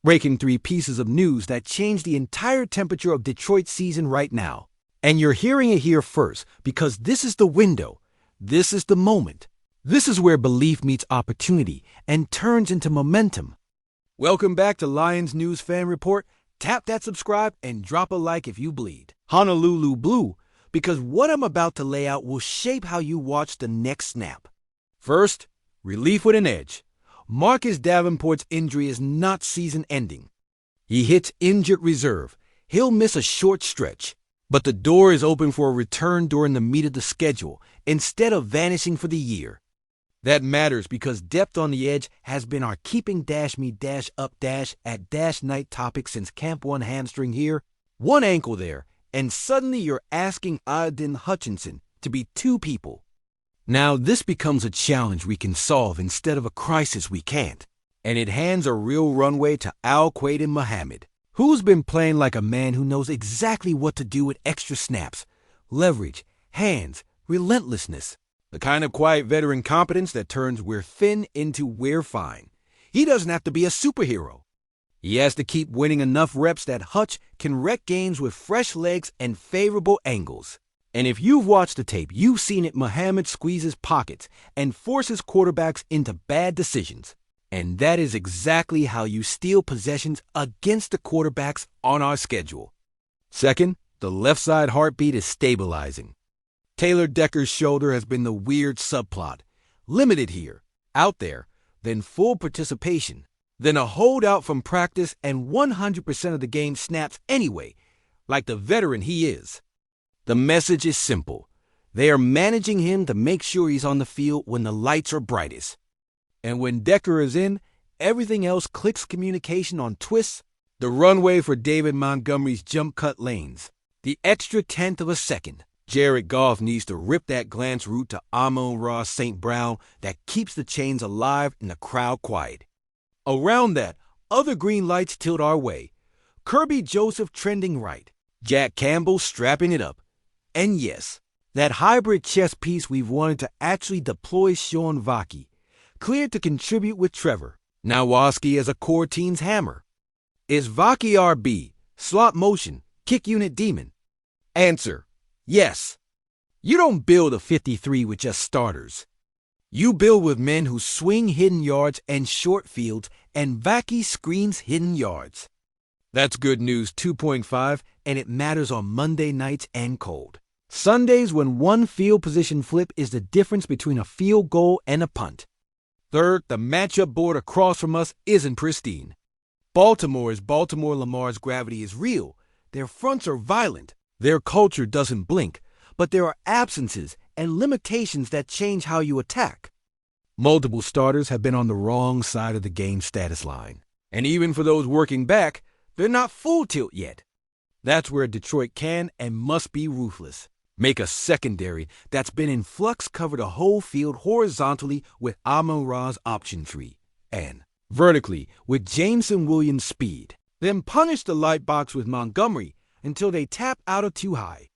breaking 3 pieces of news that change the entire temperature of Detroit's season right now. And you're hearing it here first, because this is the window. This is the moment. This is where belief meets opportunity and turns into momentum. Welcome back to Lions News Fan Report. Tap that subscribe and drop a like if you bleed. Honolulu Blue, because what I'm about to lay out will shape how you watch the next snap. First, relief with an edge. Marcus Davenport's injury is not season-ending. He hits injured reserve. He'll miss a short stretch. But the door is open for a return during the meat of the schedule, instead of vanishing for the year. That matters because depth on the edge has been our keeping -me-up-at-night topic since Camp 1 hamstring here, 1 ankle there, and suddenly you're asking Aiden Hutchinson to be 2 people. Now this becomes a challenge we can solve instead of a crisis we can't, and it hands a real runway to Al-Quaiden Muhammad, who's been playing like a man who knows exactly what to do with extra snaps, leverage, hands, relentlessness. The kind of quiet veteran competence that turns we're thin into we're fine. He doesn't have to be a superhero. He has to keep winning enough reps that Hutch can wreck games with fresh legs and favorable angles. And if you've watched the tape, you've seen it. Muhammad squeezes pockets and forces quarterbacks into bad decisions. And that is exactly how you steal possessions against the quarterbacks on our schedule. Second, the left side heartbeat is stabilizing. Taylor Decker's shoulder has been the weird subplot. Limited here, out there, then full participation, then a holdout from practice and 100% of the game snaps anyway, like the veteran he is. The message is simple. They are managing him to make sure he's on the field when the lights are brightest. And when Decker is in, everything else clicks communication on twists, the runway for David Montgomery's jump cut lanes, the extra 1/10 of a second. Jared Goff needs to rip that glance route to Amon-Ra St. Brown that keeps the chains alive and the crowd quiet. Around that, other green lights tilt our way. Kirby Joseph trending right. Jack Campbell strapping it up. And yes, that hybrid chess piece we've wanted to actually deploy Sean Vaki. Cleared to contribute with Trevor. Now Waski as a core team's hammer. Is Vaki RB, slot motion, kick unit demon? Answer, yes. You don't build a 53 with just starters. You build with men who swing hidden yards and short fields, and Vaki screens hidden yards. That's good news 2.5, and it matters on Monday nights and cold. Sundays when one field position flip is the difference between a field goal and a punt. Third, the matchup board across from us isn't pristine. Baltimore Lamar's gravity is real. Their fronts are violent. Their culture doesn't blink. But there are absences and limitations that change how you attack. Multiple starters have been on the wrong side of the game status line. And even for those working back, they're not full tilt yet. That's where Detroit can and must be ruthless. Make a secondary that's been in flux cover the whole field horizontally with Amon-Ra's option tree, and vertically with Jameson Williams' speed. Then punish the light box with Montgomery until they tap out of too high.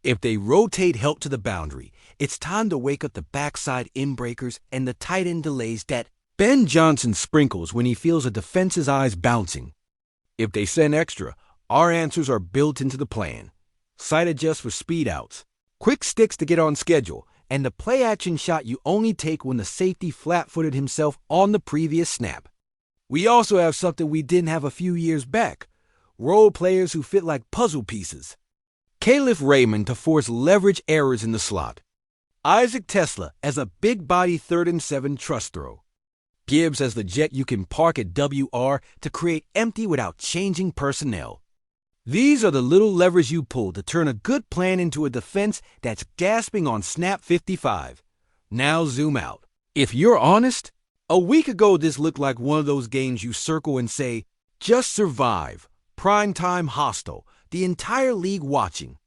If they rotate help to the boundary, it's time to wake up the backside inbreakers and the tight end delays that Ben Johnson sprinkles when he feels a defense's eyes bouncing. If they send extra, our answers are built into the plan. Sight adjust for speed outs, quick sticks to get on schedule, and the play-action shot you only take when the safety flat-footed himself on the previous snap. We also have something we didn't have a few years back, role players who fit like puzzle pieces. Caleb Raymond to force leverage errors in the slot. Isaac Tesla as a big-body 3rd and 7 trust throw. Gibbs as the jet you can park at WR to create empty without changing personnel. These are the little levers you pull to turn a good plan into a defense that's gasping on snap 55. Now zoom out. If you're honest, a week ago this looked like one of those games you circle and say, just survive, primetime hostile, the entire league watching.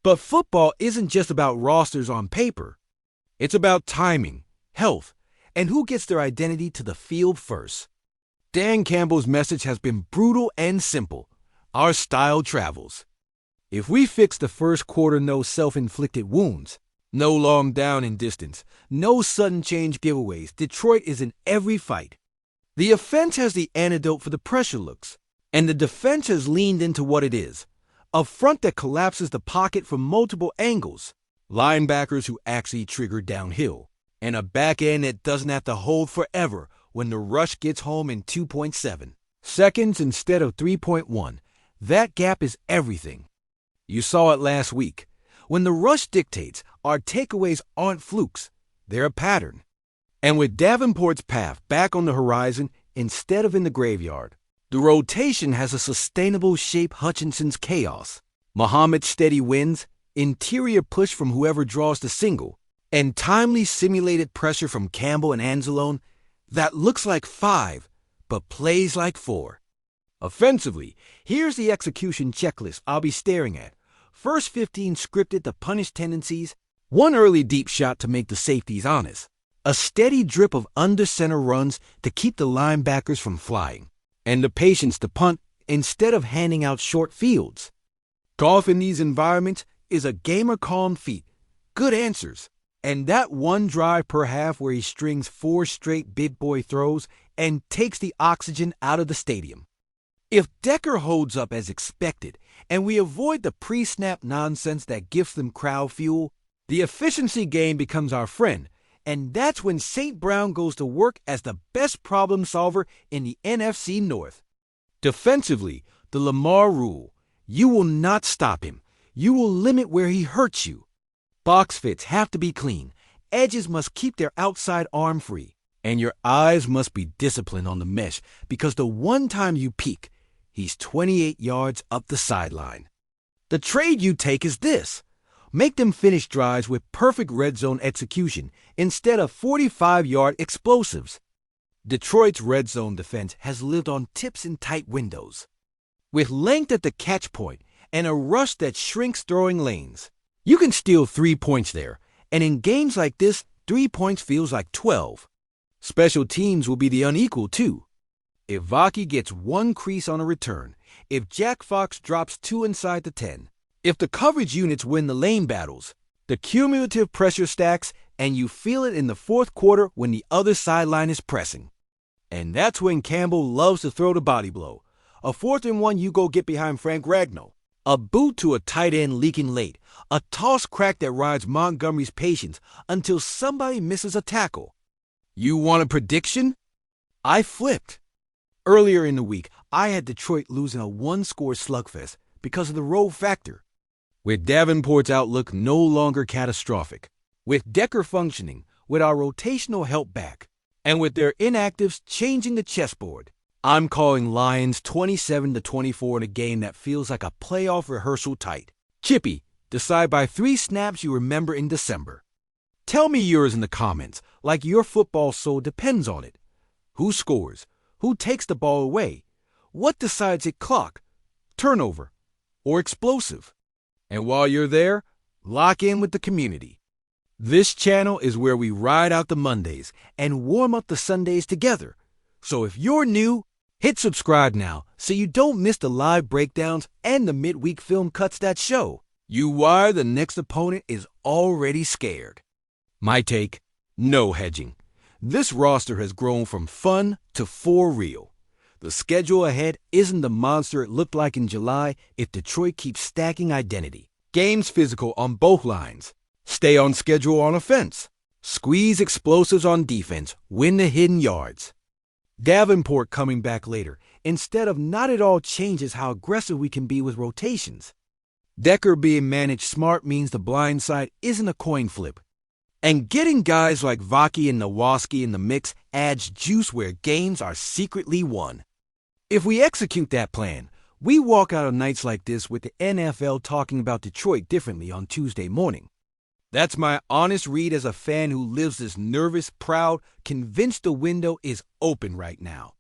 But football isn't just about rosters on paper. It's about timing, health, and who gets their identity to the field first. Dan Campbell's message has been brutal and simple. Our style travels. If we fix the first quarter, no self-inflicted wounds, no long down in distance, no sudden change giveaways, Detroit is in every fight. The offense has the antidote for the pressure looks, and the defense has leaned into what it is: a front that collapses the pocket from multiple angles, linebackers who actually trigger downhill, and a back end that doesn't have to hold forever when the rush gets home in 2.7 seconds instead of 3.1. That gap is everything. You saw it last week. When the rush dictates, our takeaways aren't flukes, they're a pattern. And with Davenport's path back on the horizon instead of in the graveyard, the rotation has a sustainable shape. Hutchinson's chaos, Muhammad's steady wins, interior push from whoever draws the single, and timely simulated pressure from Campbell and Anzalone that looks like 5 but plays like 4. Offensively, here's the execution checklist I'll be staring at. First 15 scripted to punish tendencies, one early deep shot to make the safeties honest, a steady drip of under-center runs to keep the linebackers from flying, and the patience to punt instead of handing out short fields. Goff in these environments is a gamer-calm feat, good answers, and that one drive per half where he strings 4 straight big boy throws and takes the oxygen out of the stadium. If Decker holds up as expected, and we avoid the pre-snap nonsense that gives them crowd fuel, the efficiency game becomes our friend, and that's when St. Brown goes to work as the best problem solver in the NFC North. Defensively, the Lamar rule: you will not stop him. You will limit where he hurts you. Box fits have to be clean. Edges must keep their outside arm free. And your eyes must be disciplined on the mesh, because the one time you peek, he's 28 yards up the sideline. The trade you take is this: make them finish drives with perfect red zone execution instead of 45-yard explosives. Detroit's red zone defense has lived on tips and tight windows, with length at the catch point and a rush that shrinks throwing lanes. You can steal 3 points there, and in games like this, 3 points feels like 12. Special teams will be the unequal, too. If Vaki gets 1 crease on a return, if Jack Fox drops 2 inside the 10, if the coverage units win the lane battles, the cumulative pressure stacks, and you feel it in the fourth quarter when the other sideline is pressing. And that's when Campbell loves to throw the body blow. A 4th and 1 you go get behind Frank Ragnow. A boot to a tight end leaking late. A toss crack that rides Montgomery's patience until somebody misses a tackle. You want a prediction? I flipped. Earlier in the week, I had Detroit losing a 1-score slugfest because of the road factor. With Davenport's outlook no longer catastrophic, with Decker functioning, with our rotational help back, and with their inactives changing the chessboard, I'm calling Lions 27-24 in a game that feels like a playoff rehearsal tight. Chippy, decide by 3 snaps you remember in December. Tell me yours in the comments, like your football soul depends on it. Who scores? Who takes the ball away? What decides it: clock, turnover, or explosive? And while you're there, lock in with the community. This channel is where we ride out the Mondays and warm up the Sundays together. So if you're new, hit subscribe now so you don't miss the live breakdowns and the midweek film cuts that show you why the next opponent is already scared. My take: no hedging. This roster has grown from fun to for real. The schedule ahead isn't the monster it looked like in July if Detroit keeps stacking identity. Games physical on both lines. Stay on schedule on offense. Squeeze explosives on defense. Win the hidden yards. Davenport coming back later instead of not at all changes how aggressive we can be with rotations. Decker being managed smart means the blind side isn't a coin flip. And getting guys like Vaki and Nowaski in the mix adds juice where games are secretly won. If we execute that plan, we walk out of nights like this with the NFL talking about Detroit differently on Tuesday morning. That's my honest read as a fan who lives this nervous, proud, convinced the window is open right now.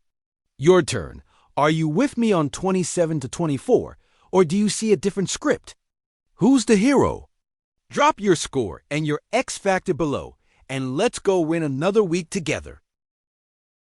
Your turn. Are you with me on 27-24, or do you see a different script? Who's the hero? Drop your score and your X factor below, and let's go win another week together.